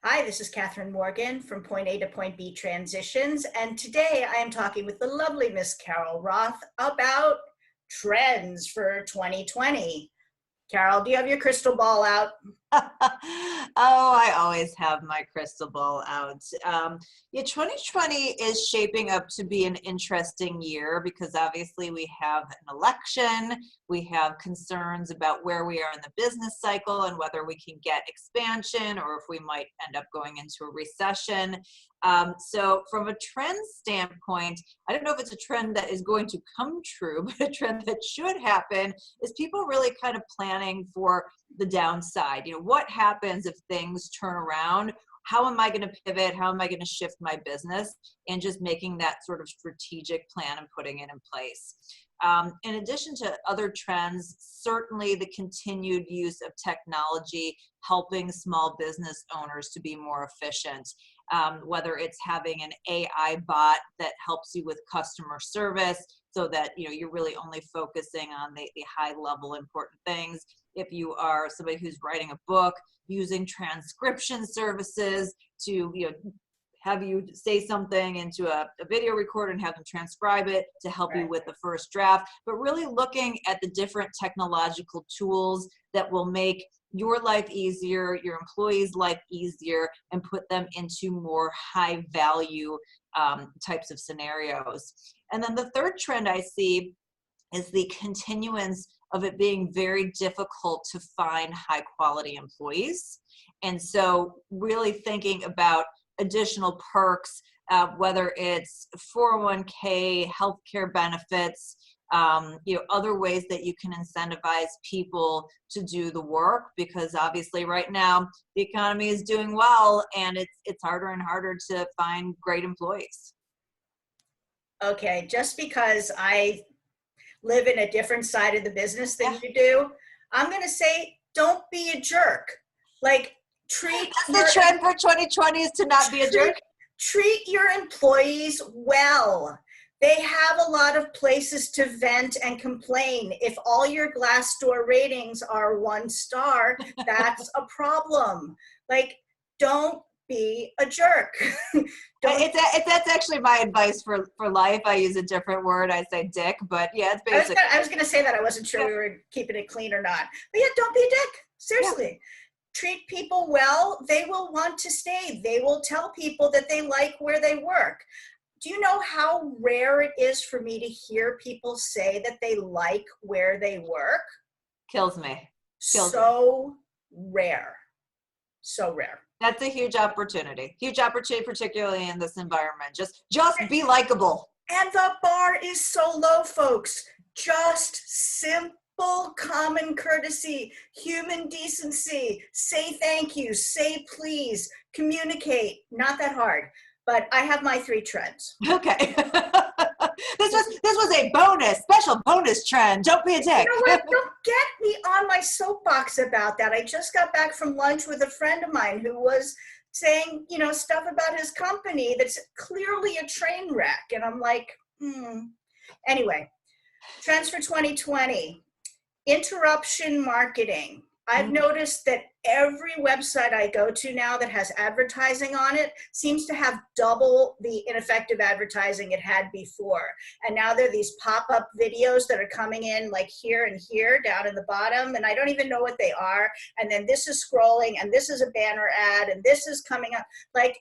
Hi, this is Catherine Morgan from Point A to Point B Transitions, and today I am talking with the lovely Miss Carol Roth about trends for 2020. Carol, do you have your crystal ball out? Oh, I always have my crystal ball out. Yeah, 2020 is shaping up to be an interesting year because obviously we have an election, we have concerns about where we are in the business cycle and whether we can get expansion or if we might end up going into a recession. So from a trend standpoint, I don't know if it's a trend that is going to come true, but a trend that should happen is people really kind of planning for the downside. What happens if things turn around? How am I going to pivot? How am I going to shift my business? And just making that sort of strategic plan and putting it in place. In addition to other trends, certainly the continued use of technology helping small business owners to be more efficient. Whether it's having an AI bot that helps you with customer service so that you're really only focusing on the high level important things. If you are somebody who's writing a book, using transcription services to have you say something into a video recorder and have them transcribe it to help you Right. with the first draft, but really looking at the different technological tools that will make your life easier, your employees' life easier, and put them into more high value types of scenarios. And then the third trend I see is the continuance of it being very difficult to find high quality employees. And so really thinking about additional perks, whether it's 401k, healthcare benefits, other ways that you can incentivize people to do the work, because obviously right now the economy is doing well and it's harder and harder to find great employees. Okay, just because I live in a different side of the business than Yeah, you do, I'm going to say don't be a jerk. Like, treat that's your the trend for 2020 is to not be a treat jerk. treat your employees well. They have a lot of places to vent and complain. If all your Glassdoor ratings are 1 star, that's a problem. Like, don't be a jerk. Don't. That's actually my advice for life. I use a different word. I say dick, but yeah, it's basic. I was gonna say that. I wasn't sure Yeah, we were keeping it clean or not. But yeah, don't be a dick. yeah. Seriously. Treat people well. They will want to stay. They will tell people that they like where they work. Do you know how rare it is for me to hear people say that they like where they work? Kills me. Kills me. So rare. So rare. That's a huge opportunity. Huge opportunity, particularly in this environment. Just be likable. And the bar is so low, folks. Just simple common courtesy, human decency, say thank you, say please, communicate. Not that hard. But I have my 3 trends. Okay. This was a special bonus trend. Don't be a You dick. know what? Don't get me on my soapbox about that. I just got back from lunch with a friend of mine who was saying, stuff about his company that's clearly a train wreck. And I'm like, Anyway, trends for 2020. Interruption marketing. I've noticed that every website I go to now that has advertising on it seems to have double the ineffective advertising it had before. And now there are these pop-up videos that are coming in like here and here down in the bottom, and I don't even know what they are. And then this is scrolling, and this is a banner ad, and this is coming up. Like,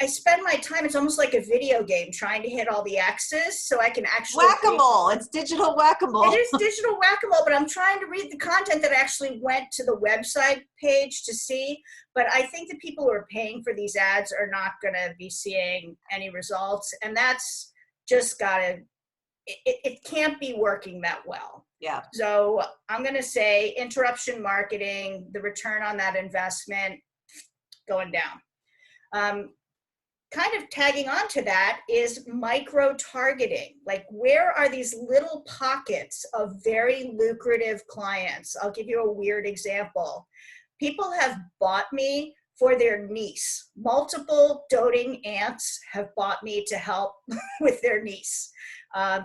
I spend my time, it's almost like a video game, trying to hit all the X's so I can actually Whack-a-mole. It's digital whack-a-mole. It is digital whack-a-mole, but I'm trying to read the content that actually went to the website page to see. But I think the people who are paying for these ads are not going to be seeing any results. And that's just it can't be working that well. Yeah. So I'm going to say interruption marketing, the return on that investment going down. Kind of tagging on to that is micro targeting. Like, where are these little pockets of very lucrative clients? I'll give you a weird example. People have bought me for their niece. Multiple doting aunts have bought me to help with their niece.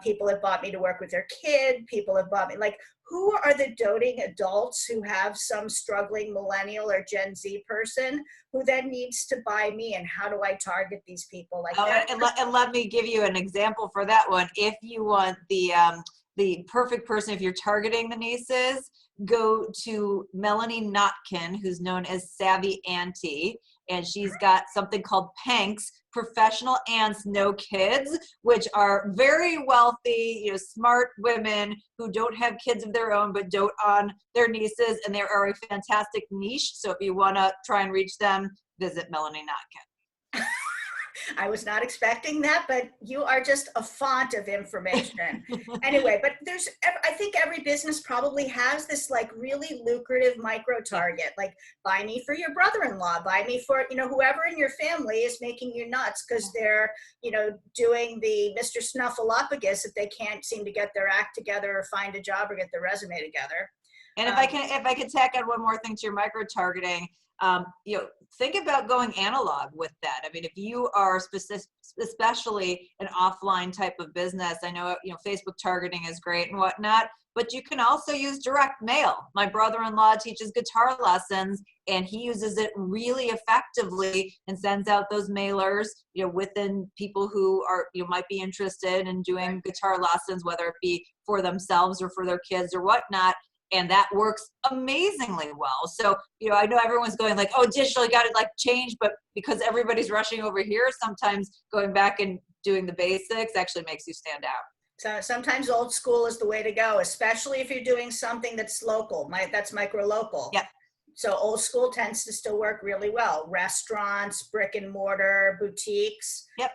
People have bought me to work with their kid. People have bought me, like, who are the doting adults who have some struggling millennial or Gen Z person who then needs to buy me, and how do I target these people? Like that. And let me give you an example for that one. If you want the perfect person, if you're targeting the nieces, go to Melanie Notkin, who's known as Savvy Auntie, and she's got something called Panks, Professional Aunts No Kids, which are very wealthy, smart women who don't have kids of their own but dote on their nieces, and they are a fantastic niche. So if you want to try and reach them, visit Melanie Notkin. I was not expecting that, but you are just a font of information. Anyway, but I think every business probably has this like really lucrative micro target, like buy me for your brother-in-law, buy me for, whoever in your family is making you nuts because they're, doing the Mr. Snuffleupagus if they can't seem to get their act together or find a job or get their resume together. And if I can tack on one more thing to your micro targeting, think about going analog with that. I mean, if you are especially an offline type of business, I know, Facebook targeting is great and whatnot, but you can also use direct mail. My brother-in-law teaches guitar lessons, and he uses it really effectively and sends out those mailers, within people who are, might be interested in doing guitar lessons, whether it be for themselves or for their kids or whatnot. And that works amazingly well. So, I know everyone's going like, oh, digital, you got to like change, but because everybody's rushing over here, sometimes going back and doing the basics actually makes you stand out. So sometimes old school is the way to go, especially if you're doing something that's local. That's micro local. Yep. So old school tends to still work really well. Restaurants, brick and mortar, boutiques. Yep.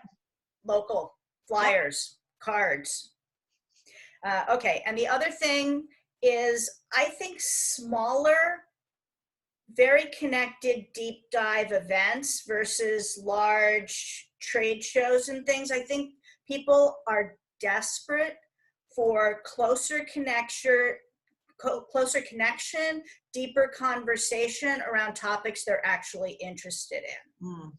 Local, flyers, cards. Okay, and the other thing is, I think smaller, very connected deep dive events versus large trade shows and things. I think people are desperate for closer connection, deeper conversation around topics they're actually interested in.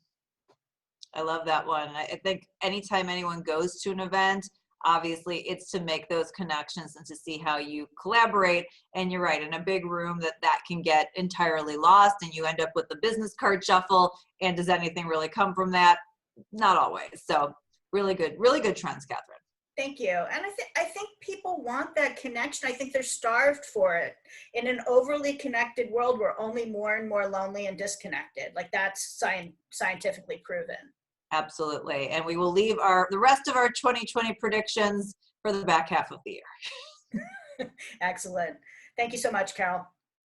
I love that one. I think anytime anyone goes to an event, obviously it's to make those connections and to see how you collaborate. And you're right, in a big room that can get entirely lost and you end up with the business card shuffle. And does anything really come from that? Not always. So really good trends, Catherine. Thank you. And I think people want that connection. I think they're starved for it. In an overly connected world, we're only more and more lonely and disconnected. Like that's scientifically proven. Absolutely. And we will leave the rest of our 2020 predictions for the back half of the year. Excellent. Thank you so much, Carol.